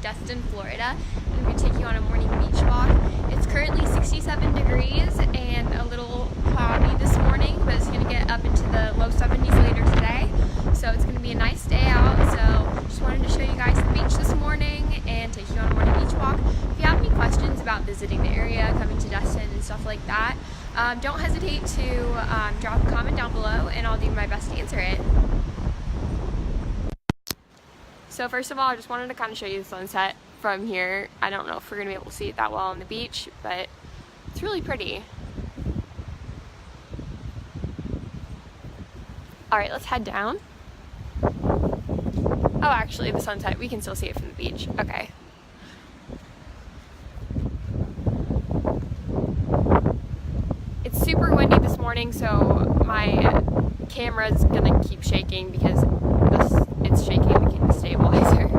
Destin, Florida, and I'm going to take you on a morning beach walk. It's currently 67 degrees and a little cloudy this morning, but it's going to get up into the low 70s later today. So it's going to be a nice day out. So just wanted to show you guys the beach this morning and take you on a morning beach walk. If you have any questions about visiting the area, coming to Destin and stuff like that, don't hesitate to drop a comment down below and I'll do my best to answer it. So first of all, I just wanted to kind of show you the sunset from here. I don't know if we're going to be able to see it that well on the beach, but it's really pretty. Alright, let's head down. Oh, actually, the sunset, we can still see it from the beach. Okay. It's super windy this morning, so my camera's gonna keep shaking because it's shaking the stabilizer.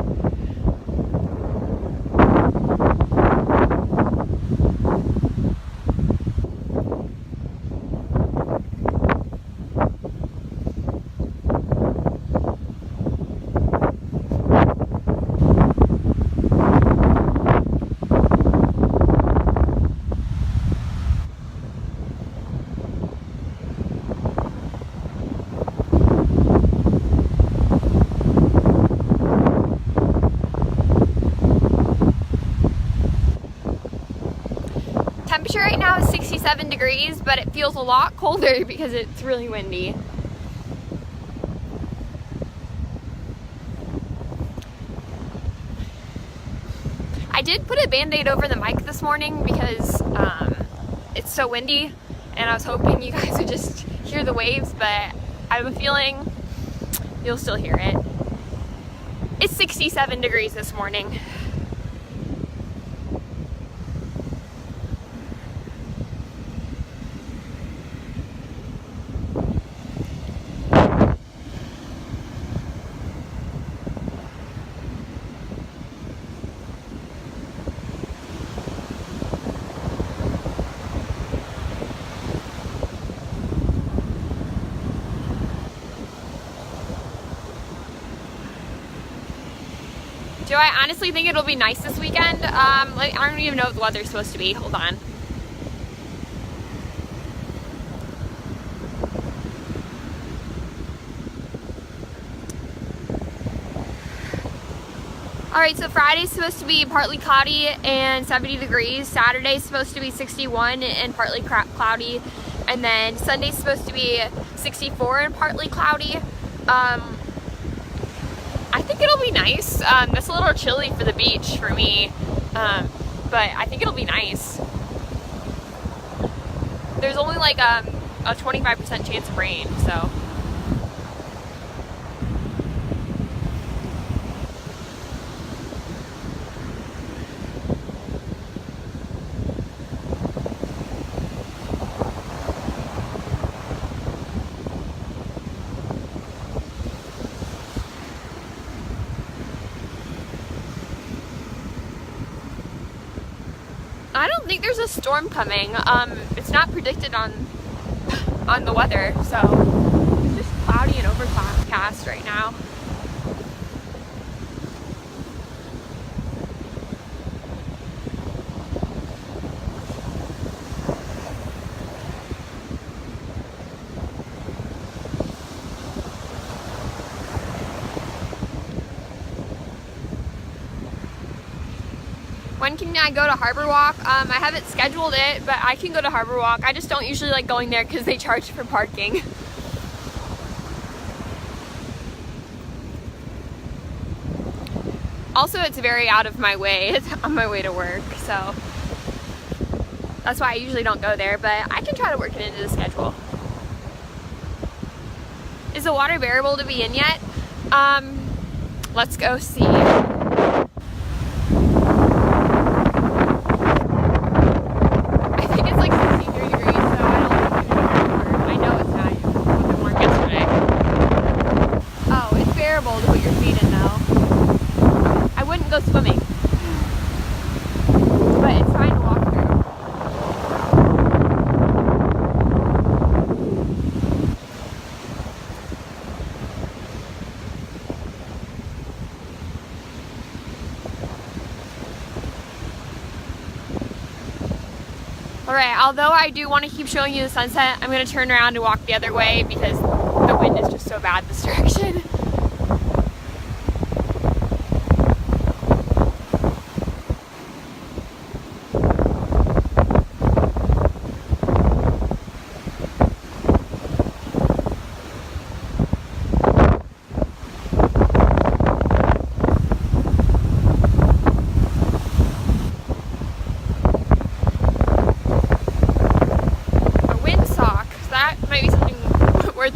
Temperature right now is 67 degrees, but it feels a lot colder because it's really windy. I did put a band-aid over the mic this morning because it's so windy and I was hoping you guys would just hear the waves, but I have a feeling you'll still hear it. It's 67 degrees this morning. Do I honestly think it'll be nice this weekend? I don't even know what the weather's supposed to be. Hold on. Alright, so Friday's supposed to be partly cloudy and 70 degrees. Saturday's supposed to be 61 and partly cloudy. And then Sunday's supposed to be 64 and partly cloudy. I think it'll be nice. It's a little chilly for the beach for me, but I think it'll be nice. There's only like a 25% chance of rain, so. I don't think there's a storm coming. It's not predicted on the weather, so it's just cloudy and overcast right now. When can I go to Harbor Walk? I haven't scheduled it, but I can go to Harbor Walk. I just don't usually like going there because they charge for parking. Also, it's very out of my way. It's on my way to work, so that's why I usually don't go there, but I can try to work it into the schedule. Is the water bearable to be in yet? Let's go see. To put your feet in though. I wouldn't go swimming, but it's fine to walk through. Alright, although I do want to keep showing you the sunset, I'm going to turn around and walk the other way because the wind is just so bad this direction.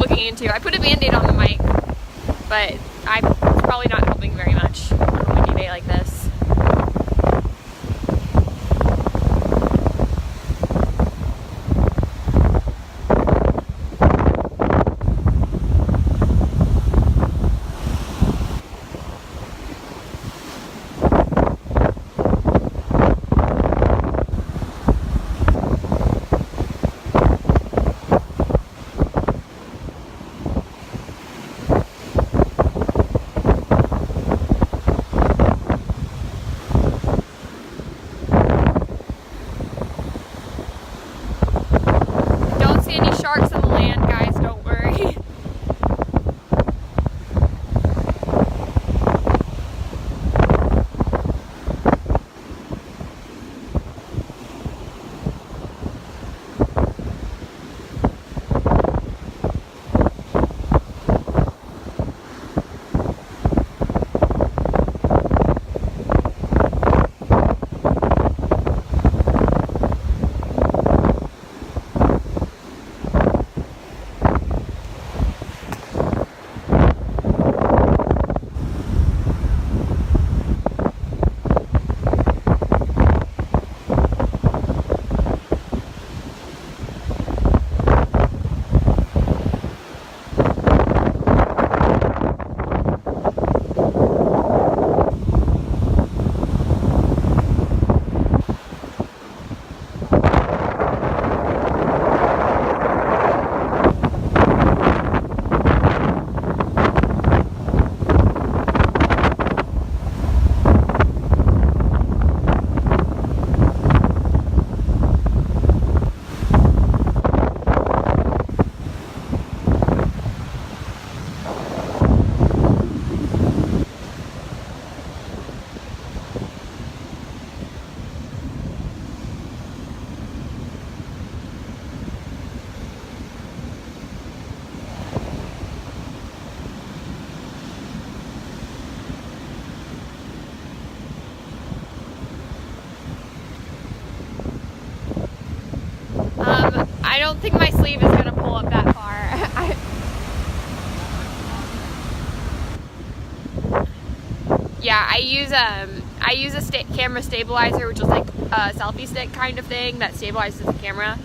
Into. I put a band-aid on the mic, but it's probably not helping very much on a windy day like this. Sharks on the land, guys, don't worry. I don't think my sleeve is going to pull up that far. Yeah, I use a camera stabilizer, which is like a selfie stick kind of thing that stabilizes the camera.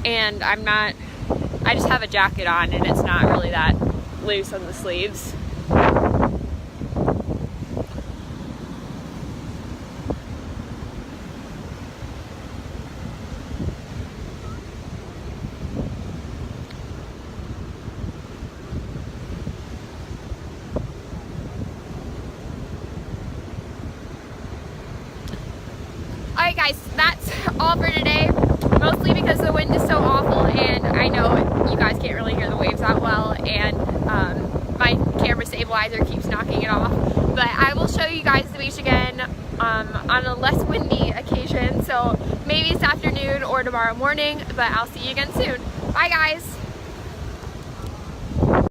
And I just have a jacket on and it's not really that loose on the sleeves. Alright guys, that's all for today, mostly because the wind is so awful and I know you guys can't really hear the waves that well, and my camera stabilizer keeps knocking it off. But I will show you guys the beach again on a less windy occasion, so maybe this afternoon or tomorrow morning, but I'll see you again soon. Bye guys!